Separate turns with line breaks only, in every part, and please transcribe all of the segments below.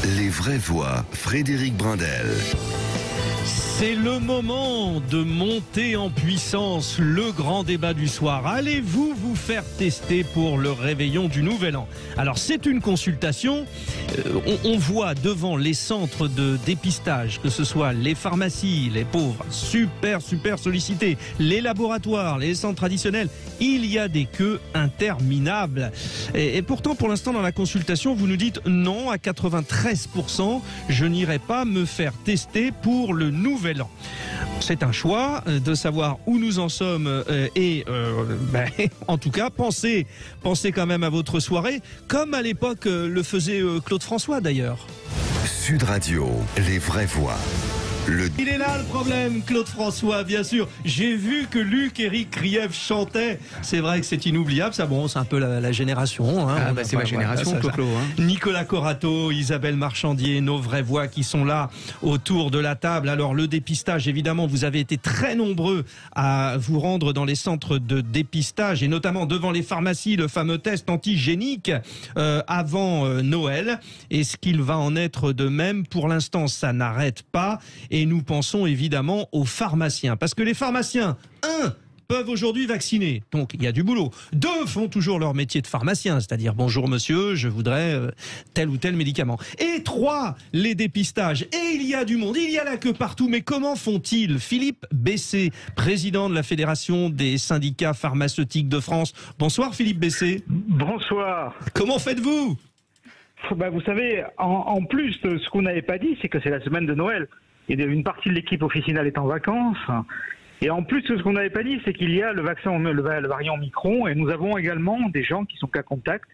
Les vraies voix, Frédéric Brindel.
C'est le moment de monter en puissance, le grand débat du soir. Allez-vous vous faire tester pour le réveillon du Nouvel An? Alors c'est une consultation, on voit devant les centres de dépistage, que ce soit les pharmacies, les pauvres, super sollicités, les laboratoires, les centres traditionnels, il y a des queues interminables. Et pourtant pour l'instant dans la consultation, vous nous dites non à 93%, je n'irai pas me faire tester pour le Nouvel An. C'est un choix de savoir où nous en sommes en tout cas, pensez quand même à votre soirée, comme à l'époque le faisait Claude François d'ailleurs.
Sud Radio, les vraies voix.
Il est là le problème, Claude François, bien sûr. J'ai vu que Luc-Éric Krief chantait. C'est vrai que c'est inoubliable, ça. Bon, c'est un peu la génération. Hein.
C'est ma génération, Claude.
Nicolas Corato, Isabelle Marchandier, nos vraies voix qui sont là autour de la table. Alors, le dépistage, évidemment, vous avez été très nombreux à vous rendre dans les centres de dépistage et notamment devant les pharmacies, le fameux test antigénique avant Noël. Est-ce qu'il va en être de même? Pour l'instant, ça n'arrête pas. Et nous pensons évidemment aux pharmaciens. Parce que les pharmaciens, peuvent aujourd'hui vacciner. Donc, il y a du boulot. 2 font toujours leur métier de pharmacien. C'est-à-dire, bonjour monsieur, je voudrais tel ou tel médicament. Et 3, les dépistages. Et il y a du monde, il y a la queue partout. Mais comment font-ils? Philippe Bessé, président de la Fédération des syndicats pharmaceutiques de France. Bonsoir Philippe Bessé.
Bonsoir.
Comment faites-vous?
Vous savez, en plus, ce qu'on n'avait pas dit, c'est que c'est la semaine de Noël. Et une partie de l'équipe officinale est en vacances. Et en plus, ce qu'on n'avait pas dit, c'est qu'il y a le variant Omicron. Et nous avons également des gens qui sont cas contact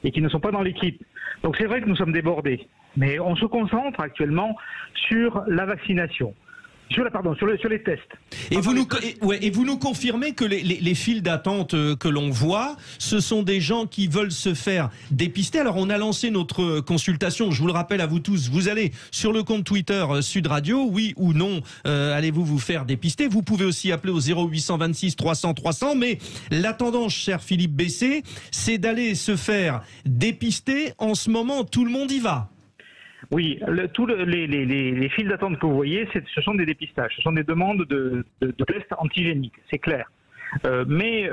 et qui ne sont pas dans l'équipe. Donc c'est vrai que nous sommes débordés. Mais on se concentre actuellement sur la vaccination. Sur les tests.
Et vous nous confirmez que les files d'attente que l'on voit, ce sont des gens qui veulent se faire dépister. Alors on a lancé notre consultation, je vous le rappelle à vous tous, vous allez sur le compte Twitter Sud Radio, oui ou non, allez-vous vous faire dépister? Vous pouvez aussi appeler au 0826 300 300, mais la tendance, cher Philippe Bessé, c'est d'aller se faire dépister. En ce moment, tout le monde y va.
Oui, les files d'attente que vous voyez, ce sont des dépistages, ce sont des demandes de tests antigéniques, c'est clair. Mais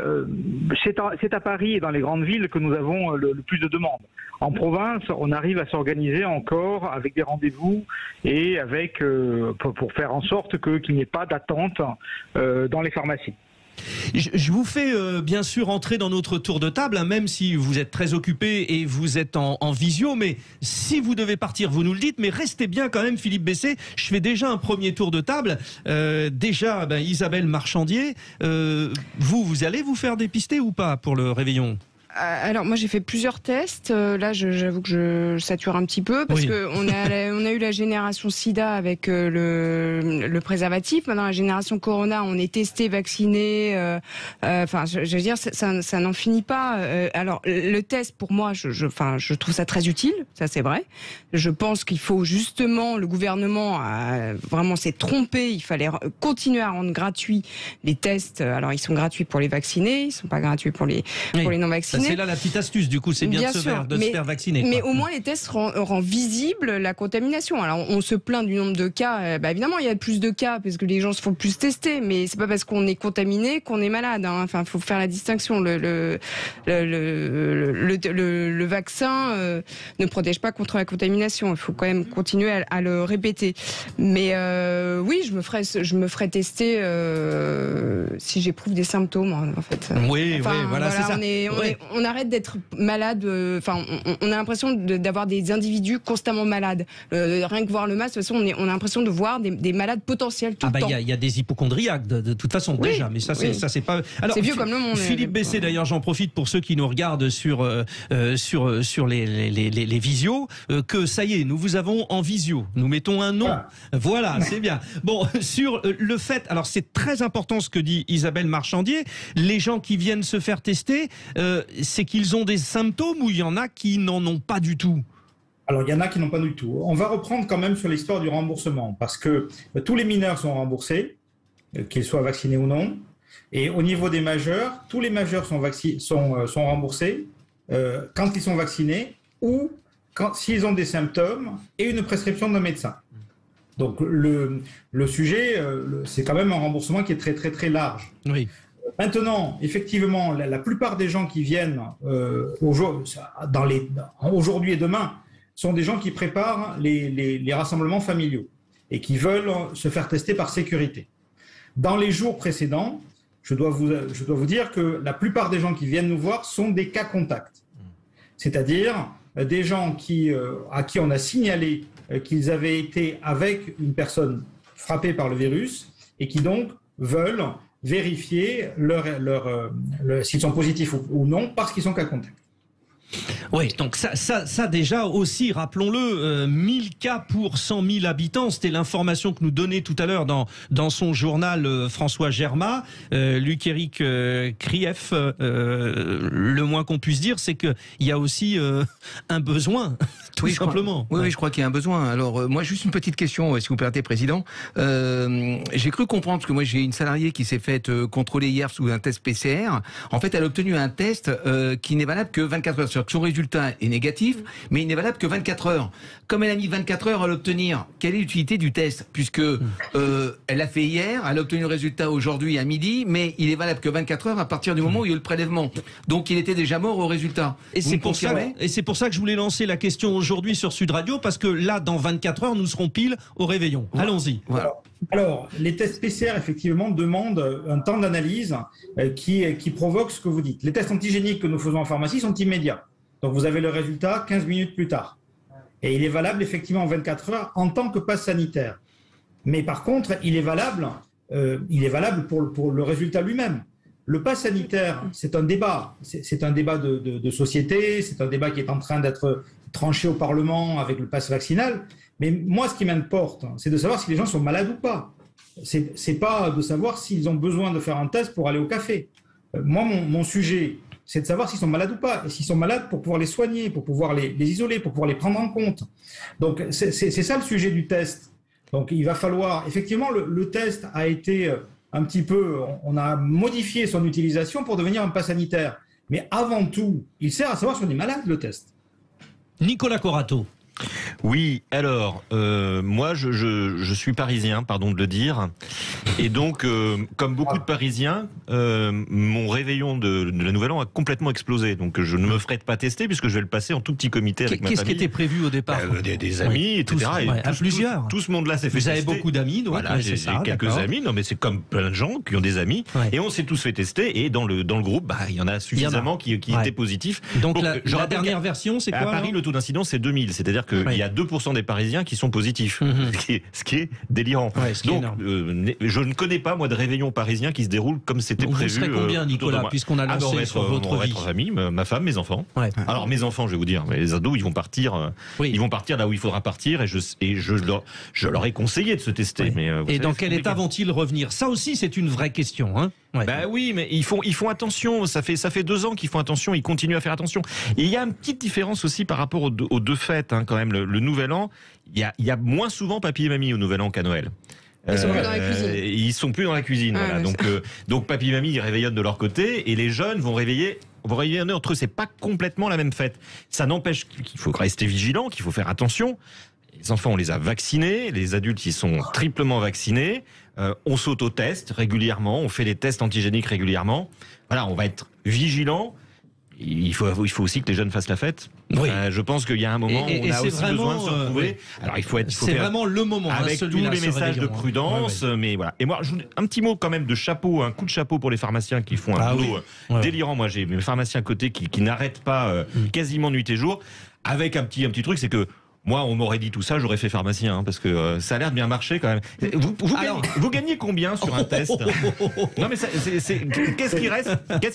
c'est à Paris et dans les grandes villes que nous avons le plus de demandes. En province, on arrive à s'organiser encore avec des rendez-vous et pour faire en sorte qu'il n'y ait pas d'attente dans les pharmacies.
Je vous fais bien sûr entrer dans notre tour de table, même si vous êtes très occupé et vous êtes en visio, mais si vous devez partir, vous nous le dites, mais restez bien quand même Philippe Bessé. Je fais déjà un premier tour de table. Isabelle Marchandier, vous allez vous faire dépister ou pas pour le réveillon?
Alors moi j'ai fait plusieurs tests. Là j'avoue que je sature un petit peu parce que on a eu la génération SIDA avec le préservatif. Maintenant la génération Corona, on est testé, vacciné. Je veux dire ça n'en finit pas. Alors le test pour moi je trouve ça très utile, ça c'est vrai. Je pense qu'il faut justement, le gouvernement vraiment s'est trompé. Il fallait continuer à rendre gratuits les tests. Alors ils sont gratuits pour les vaccinés, ils sont pas gratuits pour les non vaccinés.
C'est là la petite astuce, du coup, c'est bien de se faire vacciner.
Mais au moins, les tests rend visible la contamination. Alors, on se plaint du nombre de cas. Évidemment, il y a plus de cas parce que les gens se font plus tester, mais c'est pas parce qu'on est contaminé qu'on est malade. Hein. Enfin, faut faire la distinction. Le vaccin ne protège pas contre la contamination. Il faut quand même continuer à le répéter. Mais oui, je me ferai tester si j'éprouve des symptômes, en fait.
Voilà, c'est ça.
On arrête d'être malade. On a l'impression d'avoir des individus constamment malades. Rien que voir le masque, de toute façon, on a l'impression de voir des malades potentiels tout le temps.
Il y a des hypocondriacques de toute façon déjà, mais ça c'est pas. Alors,
c'est vieux comme le monde.
Philippe Bessé, d'ailleurs, j'en profite pour ceux qui nous regardent sur les visios, que ça y est, nous vous avons en visio. Nous mettons un nom. Voilà, c'est bien. Bon, sur le fait, alors c'est très important ce que dit Isabelle Marchandier. Les gens qui viennent se faire tester. C'est qu'ils ont des symptômes ou il y en a qui n'en ont pas du tout?
Alors, il y en a qui n'ont pas du tout. On va reprendre quand même sur l'histoire du remboursement parce que tous les mineurs sont remboursés, qu'ils soient vaccinés ou non. Et au niveau des majeurs, tous les majeurs sont remboursés quand ils sont vaccinés ou s'ils ont des symptômes et une prescription d'un médecin. Donc le sujet, c'est quand même un remboursement qui est très très très large.
Oui.
Maintenant, effectivement, la plupart des gens qui viennent aujourd'hui et demain sont des gens qui préparent les rassemblements familiaux et qui veulent se faire tester par sécurité. Dans les jours précédents, je dois vous dire que la plupart des gens qui viennent nous voir sont des cas contacts, c'est-à-dire des gens à qui on a signalé qu'ils avaient été avec une personne frappée par le virus et qui donc veulent vérifier s'ils sont positifs ou non parce qu'ils sont cas contact.
Oui, donc ça déjà aussi, rappelons-le, 1000 cas pour 100 000 habitants, c'était l'information que nous donnait tout à l'heure dans son journal François Germain. Luc-Éric Krief, le moins qu'on puisse dire, c'est qu'il y a aussi un besoin, tout simplement.
Oui, je crois qu'il y a un besoin. Alors, moi, juste une petite question, si vous permettez, Président. J'ai cru comprendre, parce que moi, j'ai une salariée qui s'est faite contrôler hier sous un test PCR. En fait, elle a obtenu un test qui n'est valable que 24 heures. C'est-à-dire que son résultat est négatif, mais il n'est valable que 24 heures. Comme elle a mis 24 heures à l'obtenir, quelle est l'utilité du test? Puisque elle l'a fait hier, elle a obtenu le résultat aujourd'hui à midi, mais il est valable que 24 heures à partir du moment où il y a eu le prélèvement. Donc, il était déjà mort au résultat.
Et c'est pour ça que je voulais lancer la question aujourd'hui sur Sud Radio, parce que là, dans 24 heures, nous serons pile au réveillon. Voilà. Allons-y.
Voilà. Alors, les tests PCR, effectivement, demandent un temps d'analyse qui provoque ce que vous dites. Les tests antigéniques que nous faisons en pharmacie sont immédiats. Donc, vous avez le résultat 15 minutes plus tard. Et il est valable, effectivement, en 24 heures en tant que passe sanitaire. Mais par contre, il est valable pour le résultat lui-même. Le pass sanitaire, c'est un débat. C'est un débat de société, c'est un débat qui est en train d'être tranché au Parlement avec le pass vaccinal. Mais moi, ce qui m'importe, c'est de savoir si les gens sont malades ou pas. C'est pas de savoir s'ils ont besoin de faire un test pour aller au café. Moi, mon sujet, c'est de savoir s'ils sont malades ou pas. Et s'ils sont malades, pour pouvoir les soigner, pour pouvoir les isoler, pour pouvoir les prendre en compte. Donc, c'est ça le sujet du test. Donc, il va falloir... Effectivement, le test a été un petit peu... On a modifié son utilisation pour devenir un pass sanitaire. Mais avant tout, il sert à savoir si on est malade, le test.
Nicolas Corato.
Oui, alors, moi je suis parisien, pardon de le dire, et donc, comme beaucoup de Parisiens, mon réveillon de la Nouvel An a complètement explosé, donc je ne me ferai pas tester puisque je vais le passer en tout petit comité avec ma famille.
Qu'est-ce qui était prévu au départ?
Des amis, etc.
À plusieurs.
Tout ce monde-là s'est fait tester.
Vous avez beaucoup d'amis, donc
voilà, j'ai quelques amis, non mais c'est comme plein de gens qui ont des amis, et on s'est tous fait tester, et dans le groupe, il y en a suffisamment qui étaient positifs.
Donc la dernière version, c'est quoi? À
Paris, le taux d'incidence, c'est 2000, c'est-à-dire qu'il y a 2% des Parisiens qui sont positifs, ce qui est délirant. Donc, je ne connais pas, moi, de réveillon parisien qui se déroule comme c'était prévu.
Vous serez combien, Nicolas, puisqu'on a lancé sur votre vie?
Famille, ma femme, mes enfants. Alors, mes enfants, je vais vous dire, les ados, ils vont partir là où il faudra partir, et je leur ai conseillé de se tester. Mais,
et dans quel état vont-ils revenir? Ça aussi, c'est une vraie question, hein.
Oui, mais ils font attention. Ça fait 2 ans qu'ils font attention. Ils continuent à faire attention. Et il y a une petite différence aussi par rapport aux deux fêtes, hein, quand même. Le Nouvel An, il y a moins souvent papy et mamie au Nouvel An qu'à Noël.
Ils sont plus dans la cuisine.
Ils sont plus dans la cuisine. Voilà. Donc papy et mamie, ils réveillonnent de leur côté, et les jeunes vont réveiller entre eux. C'est pas complètement la même fête. Ça n'empêche qu'il faut rester vigilant, qu'il faut faire attention. Les enfants, on les a vaccinés. Les adultes, ils sont triplement vaccinés. On s'auto-teste régulièrement. On fait les tests antigéniques régulièrement. Voilà, on va être vigilant. Il faut aussi que les jeunes fassent la fête.
Oui.
Je pense qu'il y a un moment où on a aussi besoin de se retrouver. Alors
c'est vraiment le moment,
avec tous les messages de prudence. Mais voilà. Et moi, un petit mot quand même de chapeau, un coup de chapeau pour les pharmaciens qui font un boulot délirant. Moi, j'ai mes pharmaciens à côté qui n'arrêtent pas quasiment nuit et jour. Avec un petit truc, c'est que moi, on m'aurait dit tout ça, j'aurais fait pharmacien, parce que ça a l'air de bien marcher quand même. Vous gagnez combien sur un test? Non, mais qu'est-ce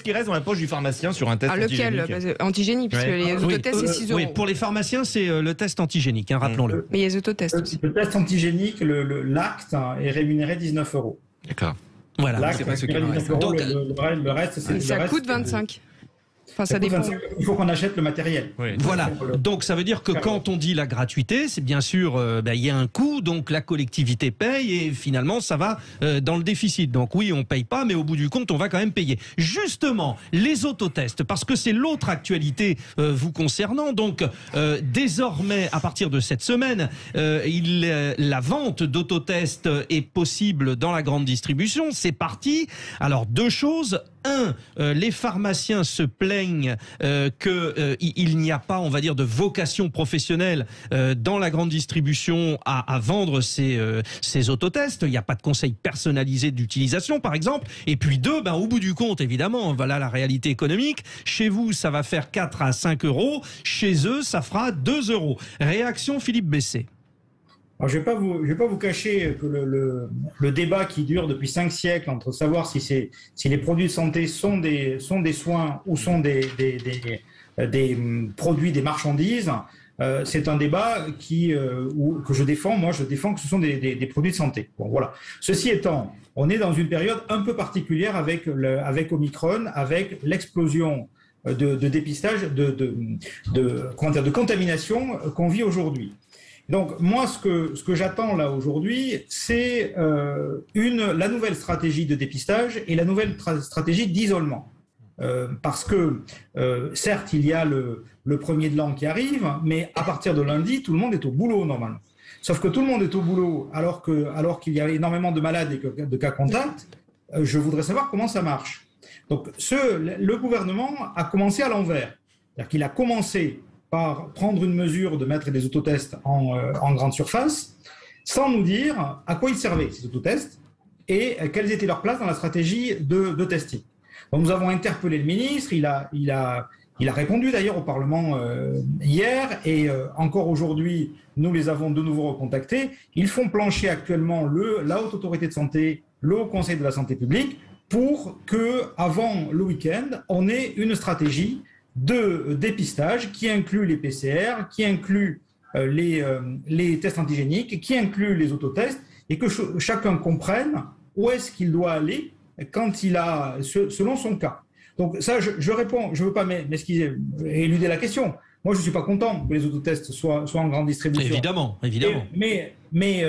qui reste dans la poche du pharmacien sur un test antigénique?
Lequel? Antigénique, puisque les autotests, c'est 6 €.
Oui, pour les pharmaciens, c'est le test antigénique, hein, rappelons-le.
Mais il y a les autotests aussi.
Le test antigénique, l'acte est rémunéré 19 €.
D'accord.
Voilà.
L'acte est rémunéré 19 €. Le reste, c'est...
Ça coûte 25. Enfin, ça dépend.
Il faut qu'on achète le matériel.
Oui. Voilà. Donc ça veut dire que quand on dit la gratuité, c'est bien sûr, il y a un coût, donc la collectivité paye et finalement ça va dans le déficit. Donc oui, on paye pas, mais au bout du compte, on va quand même payer. Justement, les autotests, parce que c'est l'autre actualité vous concernant. Donc désormais, à partir de cette semaine, la vente d'autotests est possible dans la grande distribution. C'est parti. Alors deux choses. Les pharmaciens se plaignent qu'il n'y a pas, on va dire, de vocation professionnelle dans la grande distribution à vendre ces autotests. Il n'y a pas de conseil personnalisé d'utilisation, par exemple. Et puis deux, au bout du compte, évidemment, voilà la réalité économique. Chez vous, ça va faire 4 à 5 euros. Chez eux, ça fera 2 euros. Réaction, Philippe Bessé.
Alors, je vais pas vous cacher que le débat qui dure depuis 5 siècles entre savoir si les produits de santé sont des soins ou sont des produits, des marchandises, c'est un débat que je défends. Moi, je défends que ce sont des produits de santé. Bon, voilà. Ceci étant, on est dans une période un peu particulière avec Omicron, avec l'explosion de dépistage, de contamination qu'on vit aujourd'hui. Donc moi, ce que j'attends là aujourd'hui, c'est la nouvelle stratégie de dépistage et la nouvelle stratégie d'isolement. Parce que certes, il y a le 1er de l'an qui arrive, mais à partir de lundi, tout le monde est au boulot normalement. Sauf que tout le monde est au boulot alors qu'il y a énormément de malades et de cas contacts. Je voudrais savoir comment ça marche. Donc le gouvernement a commencé à l'envers. C'est-à-dire qu'il a commencé par prendre une mesure de mettre des autotests en grande surface, sans nous dire à quoi ils servaient, ces autotests, et quelles étaient leurs places dans la stratégie de testing. Donc nous avons interpellé le ministre, il a répondu d'ailleurs au Parlement hier, et encore aujourd'hui, nous les avons de nouveau recontactés. Ils font plancher actuellement la Haute Autorité de Santé, le Haut Conseil de la Santé publique, pour qu'avant le week-end, on ait une stratégie de dépistage qui inclut les PCR, qui inclut les tests antigéniques, qui inclut les autotests, et que chacun comprenne où est-ce qu'il doit aller quand selon son cas. Donc ça, je réponds, je ne veux pas m'excuser, éluder la question. Moi, je ne suis pas content que les autotests soient en grande distribution.
Évidemment.
Mais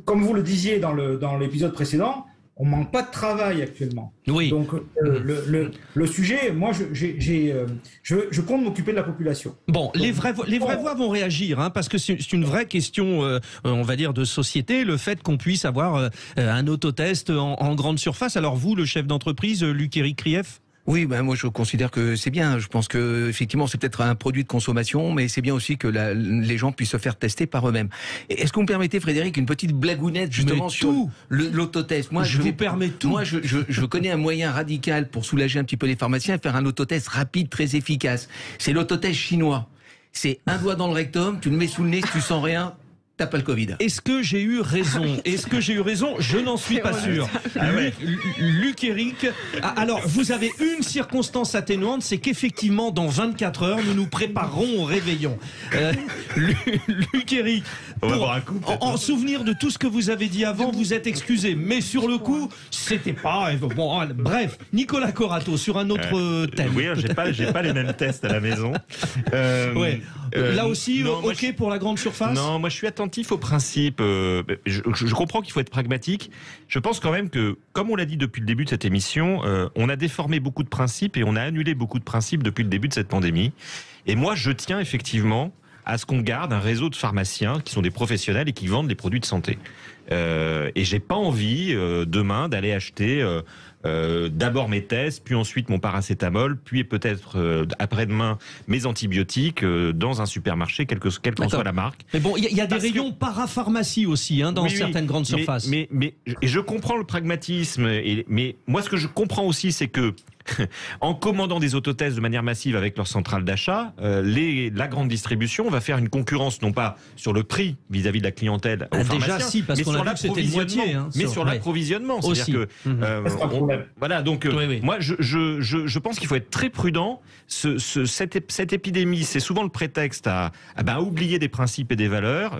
comme vous le disiez dans l'épisode précédent, on ne manque pas de travail actuellement.
Oui.
Donc, le sujet, moi, je compte m'occuper de la population.
Bon, les vraies voix vont réagir, parce que c'est une vraie question, on va dire, de société, le fait qu'on puisse avoir un autotest en grande surface. Alors vous, le chef d'entreprise, Luc-Éric Krief ?
Oui, moi je considère que c'est bien. Je pense que effectivement c'est peut-être un produit de consommation, mais c'est bien aussi que les gens puissent se faire tester par eux-mêmes. Est-ce que vous me permettez, Frédéric, une petite blagounette justement sur l'autotest? Moi,
je vous permets tout.
Moi, je connais un moyen radical pour soulager un petit peu les pharmaciens et faire un autotest rapide, très efficace. C'est l'autotest chinois. C'est un doigt dans le rectum, tu le mets sous le nez, si tu sens rien. T'as pas le Covid.
Est-ce que j'ai eu raison? Je n'en suis pas sûr. Luc-Éric, alors vous avez une circonstance atténuante, c'est qu'effectivement dans 24 heures, nous nous préparerons au réveillon. Luc-Éric, en souvenir de tout ce que vous avez dit avant, vous êtes excusé. Mais sur le coup, c'était pas... Bon, bref, Nicolas Corato, sur un autre thème.
Oui, j'ai pas les mêmes tests à la maison.
Là aussi,
non,
ok pour la grande surface?
Non, moi je suis attentif au principe. Je comprends qu'il faut être pragmatique. Je pense quand même que, comme on l'a dit depuis le début de cette émission, on a déformé beaucoup de principes et on a annulé beaucoup de principes depuis le début de cette pandémie. Et moi, je tiens effectivement à ce qu'on garde un réseau de pharmaciens qui sont des professionnels et qui vendent des produits de santé. Et j'ai pas envie demain d'aller acheter d'abord mes tests, puis ensuite mon paracétamol, puis peut-être après-demain mes antibiotiques dans un supermarché, quelle qu'en soit la marque.
Mais bon, il y a des rayons parapharmacie aussi dans certaines grandes surfaces.
Mais je comprends le pragmatisme, mais moi ce que je comprends aussi, c'est que en commandant des autotests de manière massive avec leur centrale d'achat, la grande distribution va faire une concurrence non pas sur le prix vis-à-vis de la clientèle aux pharmaciens,
déjà si, parce qu'on a vu que c'était moitié,
mais sur l'approvisionnement. C'est-à-dire que voilà, donc moi je pense qu'il faut être très prudent. Cette épidémie, c'est souvent le prétexte à oublier des principes et des valeurs.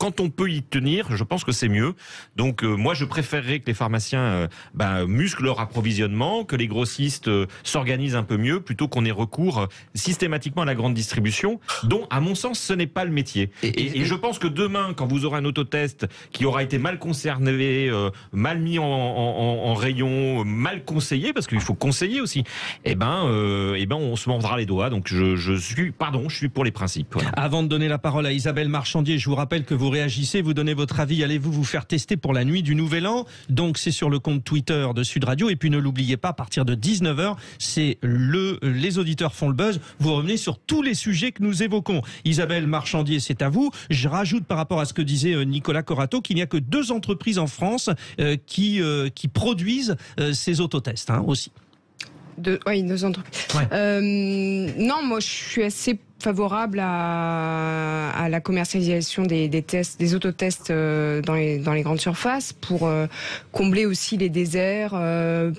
quand on peut y tenir, je pense que c'est mieux. Donc moi, je préférerais que les pharmaciens musclent leur approvisionnement, que les grossistes s'organisent un peu mieux, plutôt qu'on ait recours systématiquement à la grande distribution, dont, à mon sens, ce n'est pas le métier. Et je pense que demain, quand vous aurez un autotest qui aura été mal conservé, mal mis en rayon, mal conseillé, parce qu'il faut conseiller aussi, on se mordra les doigts. Donc je suis pour les principes. Voilà.
Avant de donner la parole à Isabelle Marchandier, je vous rappelle que vous réagissez, vous donnez votre avis. Allez-vous vous faire tester pour la nuit du Nouvel An? Donc c'est sur le compte Twitter de Sud Radio. Et puis ne l'oubliez pas, à partir de 19h, c'est les auditeurs font le buzz. Vous revenez sur tous les sujets que nous évoquons. Isabelle Marchandier, c'est à vous. Je rajoute par rapport à ce que disait Nicolas Corato qu'il n'y a que 2 entreprises en France qui produisent ces autotests aussi.
Oui, 2 entreprises.
Ouais.
Non, moi je suis assez favorable à la commercialisation des tests, des autotests dans les grandes surfaces pour combler aussi les déserts,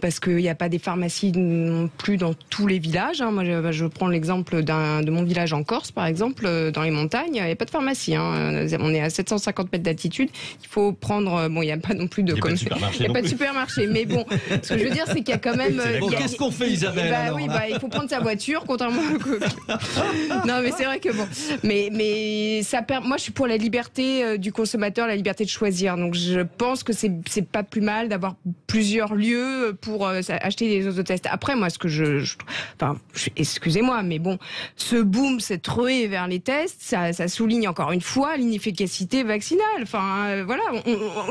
parce qu'il n'y a pas des pharmacies non plus dans tous les villages. Moi, je prends l'exemple de mon village en Corse, par exemple, dans les montagnes, il n'y a pas de pharmacie. On est à 750 mètres d'altitude. Il faut prendre... Bon, il n'y a pas non plus de... Il n'y a pas de supermarché. Mais bon, ce que je veux dire, c'est qu'il y a quand même...
Qu'est-ce qu'on fait, Isabelle
il faut prendre sa voiture, contrairement à... Non, mais c'est vrai que bon, mais ça moi je suis pour la liberté du consommateur, la liberté de choisir. Donc je pense que c'est pas plus mal d'avoir plusieurs lieux pour acheter des autotests. Après moi, ce que excusez-moi, mais bon, ce boom, cette ruée vers les tests, ça souligne encore une fois l'inefficacité vaccinale. Enfin voilà,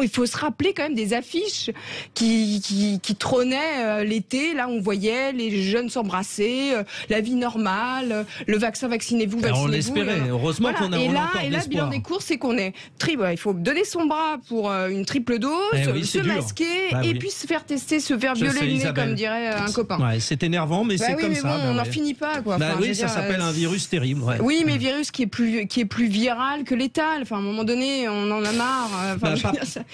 il faut se rappeler quand même des affiches qui trônaient l'été. Là, on voyait les jeunes s'embrasser, la vie normale, le vaccin vaccinez-vous.
On l'espérait. Heureusement qu'on a encore d'espoir.
Et là, le bilan des courses, c'est qu'on est il faut donner son bras pour une triple dose, se masquer et puis se faire tester, se faire violer le nez, comme dirait un copain.
Ouais, c'est énervant, mais c'est comme ça.
On n'en finit pas, quoi.
Ça s'appelle un virus terrible. Ouais.
Oui, mais virus qui est plus viral que létal. Enfin, à un moment donné, on en a marre.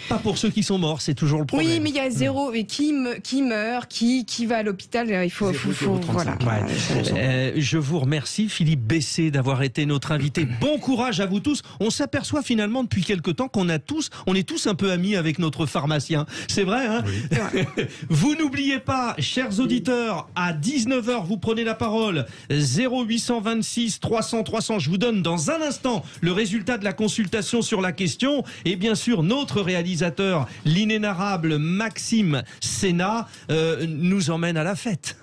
Pas pour ceux qui sont morts, c'est toujours le problème.
Oui, mais il y a zéro. Et qui meurt, qui va à l'hôpital, il faut voilà.
Je vous remercie, Philippe Bessé, d'avoir été notre invité. Bon courage à vous tous. On s'aperçoit finalement depuis quelque temps qu'on est tous un peu amis avec notre pharmacien. C'est vrai, hein? Oui. Vous n'oubliez pas, chers auditeurs, à 19h, vous prenez la parole. 0826 300 300. Je vous donne dans un instant le résultat de la consultation sur la question. Et bien sûr, notre réalisateur, l'inénarrable Maxime Sénat, nous emmène à la fête.